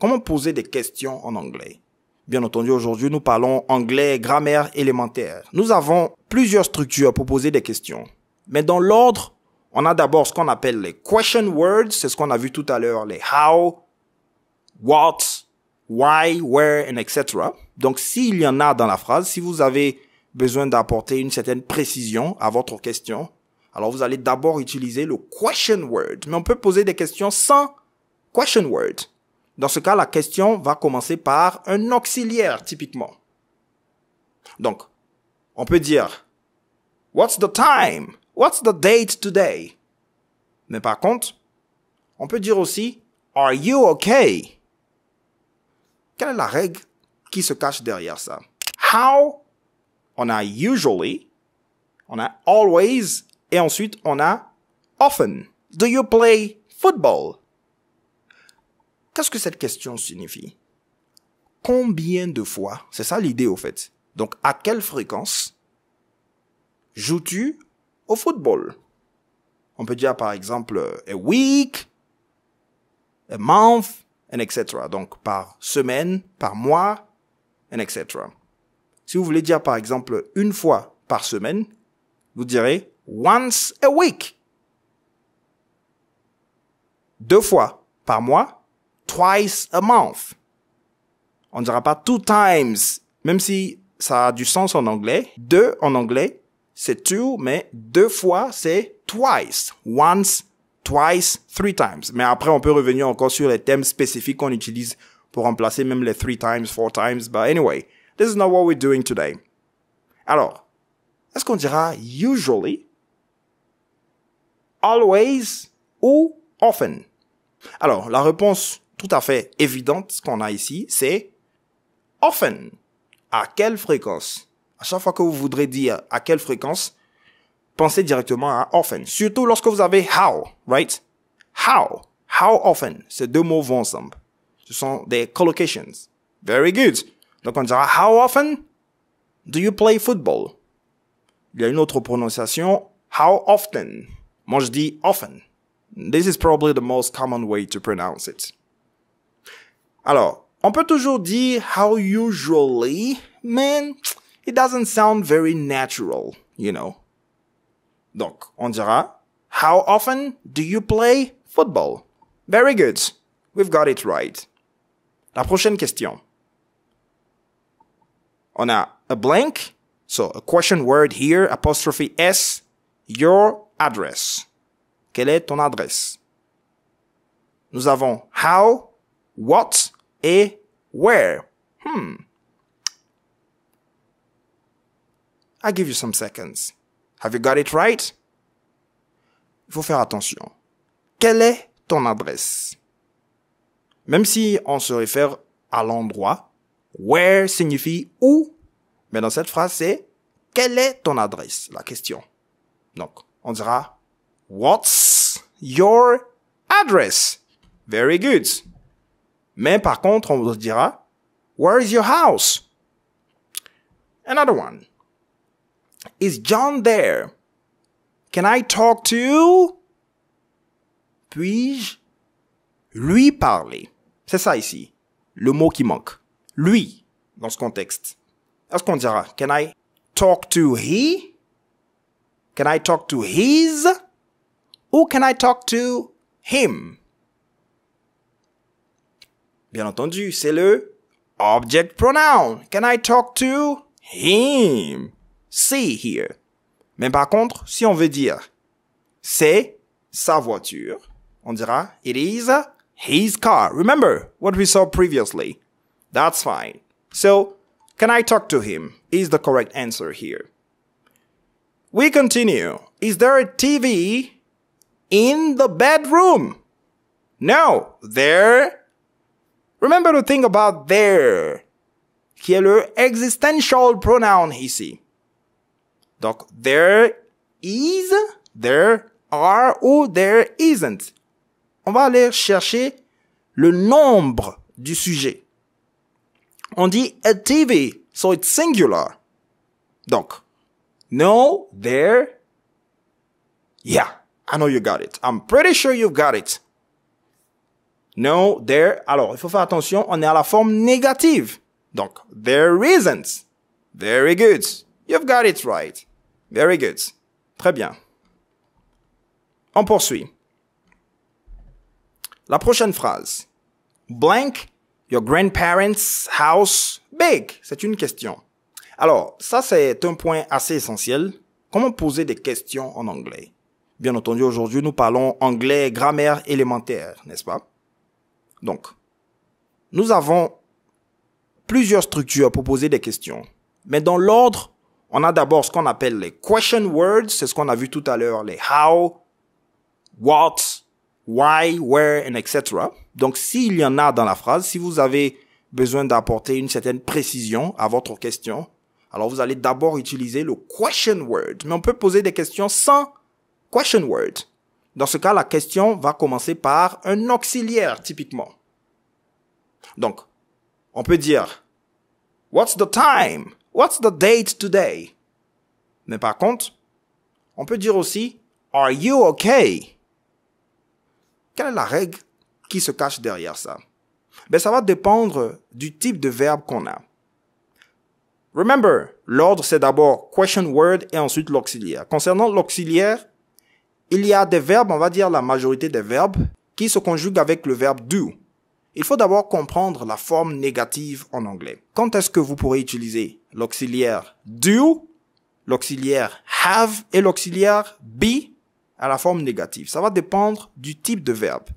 comment poser des questions en anglais? Bien entendu, aujourd'hui, nous parlons anglais, grammaire élémentaire. Nous avons plusieurs structures pour poser des questions. Mais dans l'ordre, on a d'abord ce qu'on appelle les question words. C'est ce qu'on a vu tout à l'heure, les how, what, why, where, and etc. Donc, s'il y en a dans la phrase, si vous avez besoin d'apporter une certaine précision à votre question, alors vous allez d'abord utiliser le question word. Mais on peut poser des questions sans question word. Dans ce cas, la question va commencer par un auxiliaire, typiquement. Donc, on peut dire « What's the time? What's the date today? » Mais par contre, on peut dire aussi « Are you okay? » Quelle est la règle qui se cache derrière ça? How, on a usually, on a always, et ensuite on a often. Do you play football? Qu'est-ce que cette question signifie? Combien de fois? C'est ça l'idée au fait. Donc, à quelle fréquence joues-tu au football? On peut dire par exemple a week, a month, and etc. Donc, par semaine, par mois, and etc. Si vous voulez dire par exemple une fois par semaine, vous direz once a week. 2 fois par mois, twice a month. On ne dira pas 2 times, même si ça a du sens en anglais. 2 en anglais, c'est 2, mais 2 fois, c'est twice. Once, twice, 3 times. Mais après, on peut revenir encore sur les thèmes spécifiques qu'on utilise pour remplacer même les 3 times, 4 times. But anyway, this is not what we're doing today. Alors, est-ce qu'on dira usually, always ou often? Alors, la réponse tout à fait évidente qu'on a ici, c'est often. À quelle fréquence? À chaque fois que vous voudrez dire à quelle fréquence, pensez directement à often. Surtout lorsque vous avez how, right? How. How often. Ces 2 mots vont ensemble. Ce sont des collocations. Very good. Donc on dira how often do you play football? Il y a une autre prononciation, how often. Moi je dis often. This is probably the most common way to pronounce it. Alors, on peut toujours dire how usually, mais it doesn't sound very natural, you know. Donc, on dira how often do you play football? Very good. We've got it right. La prochaine question. On a a blank, so a question word here, apostrophe S, your address. Quelle est ton adresse? Nous avons how, what et where. I'll give you some seconds. Have you got it right? Il faut faire attention. Quelle est ton adresse? Même si on se réfère à l'endroit, where signifie où, mais dans cette phrase, c'est quelle est ton adresse? La question. Donc, on dira what's your address? Very good. Mais par contre, on dira where is your house? Another one. Is John there? Can I talk to? Puis-je lui parler? C'est ça ici, le mot qui manque. Lui, dans ce contexte. Est-ce qu'on dira can I talk to he? Can I talk to his? Ou can I talk to him? Bien entendu, c'est le object pronoun. Can I talk to him? See here. Mais par contre, si on veut dire c'est sa voiture, on dira it is his car. Remember what we saw previously. That's fine. So, can I talk to him? Is the correct answer here. We continue. Is there a TV in the bedroom? No, there. Remember to think about there, qui est le existential pronoun ici. Donc, there is, there are ou there isn't. On va aller chercher le nombre du sujet. On dit a TV, so it's singular. Donc, no, there, yeah, I know you got it. I'm pretty sure you've got it. No, there. Alors, il faut faire attention, on est à la forme négative. Donc, there isn't. Very good. You've got it right. Very good. Très bien. On poursuit. La prochaine phrase. Blank, your grandparents' house big. C'est une question. Alors, ça c'est un point assez essentiel. Comment poser des questions en anglais? Bien entendu, aujourd'hui, nous parlons anglais grammaire élémentaire, n'est-ce pas? Donc, nous avons plusieurs structures pour poser des questions. Mais dans l'ordre, on a d'abord ce qu'on appelle les question words. C'est ce qu'on a vu tout à l'heure, les how, what, why, where, and etc. Donc, s'il y en a dans la phrase, si vous avez besoin d'apporter une certaine précision à votre question, alors vous allez d'abord utiliser le question word. Mais on peut poser des questions sans question word. Dans ce cas, la question va commencer par un auxiliaire, typiquement. Donc, on peut dire, what's the time? What's the date today? Mais par contre, on peut dire aussi, are you okay? Quelle est la règle qui se cache derrière ça? Ben, ça va dépendre du type de verbe qu'on a. Remember, l'ordre, c'est d'abord question word et ensuite l'auxiliaire. Concernant l'auxiliaire, il y a des verbes, on va dire la majorité des verbes, qui se conjuguent avec le verbe do. Il faut d'abord comprendre la forme négative en anglais. Quand est-ce que vous pourrez utiliser l'auxiliaire do, l'auxiliaire have et l'auxiliaire be à la forme négative? Ça va dépendre du type de verbe.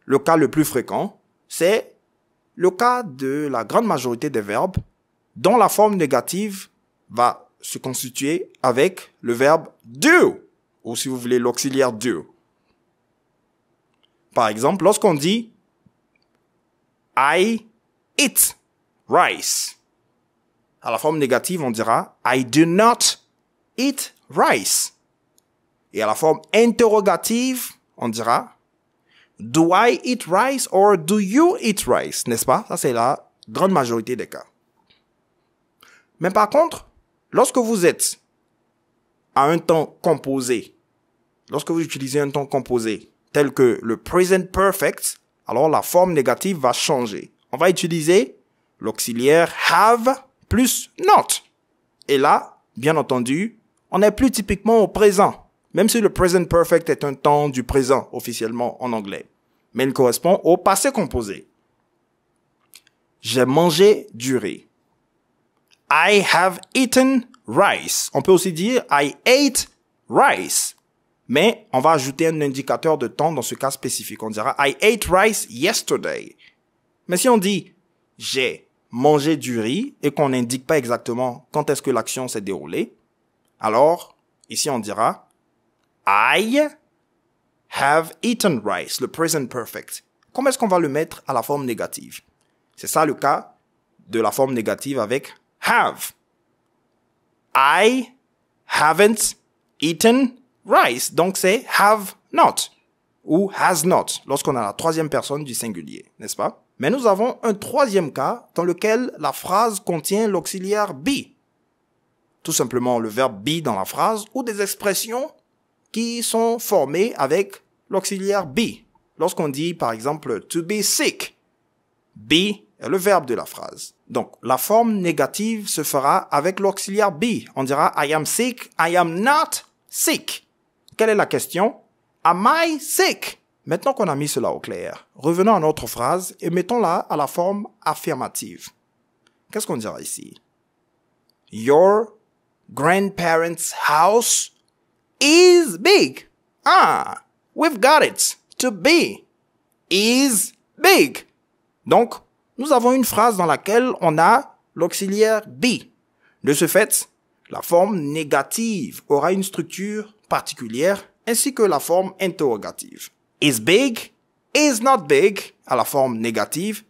Le cas le plus fréquent, c'est le cas de la grande majorité des verbes dont la forme négative va se constituer avec le verbe do, ou si vous voulez l'auxiliaire do. Par exemple, lorsqu'on dit I eat rice, à la forme négative, on dira I do not eat rice. Et à la forme interrogative, on dira do I eat rice or do you eat rice, n'est-ce pas? Ça, c'est la grande majorité des cas. Mais par contre, lorsque vous êtes à un temps composé, lorsque vous utilisez un temps composé, tel que le present perfect, alors la forme négative va changer. On va utiliser l'auxiliaire have plus not. Et là, bien entendu, on n'est plus typiquement au présent, même si le present perfect est un temps du présent officiellement en anglais. Mais il correspond au passé composé. J'ai mangé du riz. I have eaten rice. On peut aussi dire I ate rice. Mais on va ajouter un indicateur de temps dans ce cas spécifique. On dira I ate rice yesterday. Mais si on dit j'ai mangé du riz et qu'on n'indique pas exactement quand est-ce que l'action s'est déroulée, alors ici on dira I have eaten rice, le present perfect. Comment est-ce qu'on va le mettre à la forme négative? C'est ça le cas de la forme négative avec have. I haven't eaten rice. Donc c'est have not ou has not lorsqu'on a la troisième personne du singulier, n'est-ce pas? Mais nous avons un troisième cas dans lequel la phrase contient l'auxiliaire be. Tout simplement le verbe be dans la phrase ou des expressions qui sont formées avec l'auxiliaire be. Lorsqu'on dit par exemple to be sick, be est le verbe de la phrase. Donc, la forme négative se fera avec l'auxiliaire be. On dira I am sick, I am not sick. Quelle est la question? Am I sick? Maintenant qu'on a mis cela au clair, revenons à notre phrase et mettons-la à la forme affirmative. Qu'est-ce qu'on dira ici? Your grandparents' house is big. Ah, we've got it. To be is big. Donc, nous avons une phrase dans laquelle on a l'auxiliaire be. De ce fait, la forme négative aura une structure particulière ainsi que la forme interrogative. Is big, is not big à la forme négative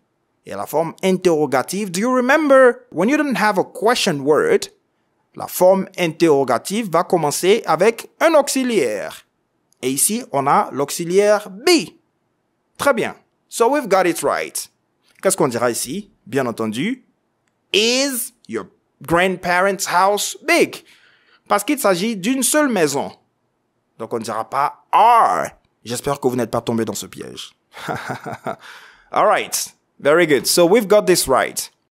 et à la forme interrogative. Do you remember when you didn't have a question word, la forme interrogative va commencer avec un auxiliaire. Et ici, on a l'auxiliaire be. Très bien. So we've got it right. Qu'est-ce qu'on dira ici? Bien entendu, is your grandparents' house big? Parce qu'il s'agit d'une seule maison. Donc on ne dira pas are. J'espère que vous n'êtes pas tombé dans ce piège. All right. Very good. So we've got this right.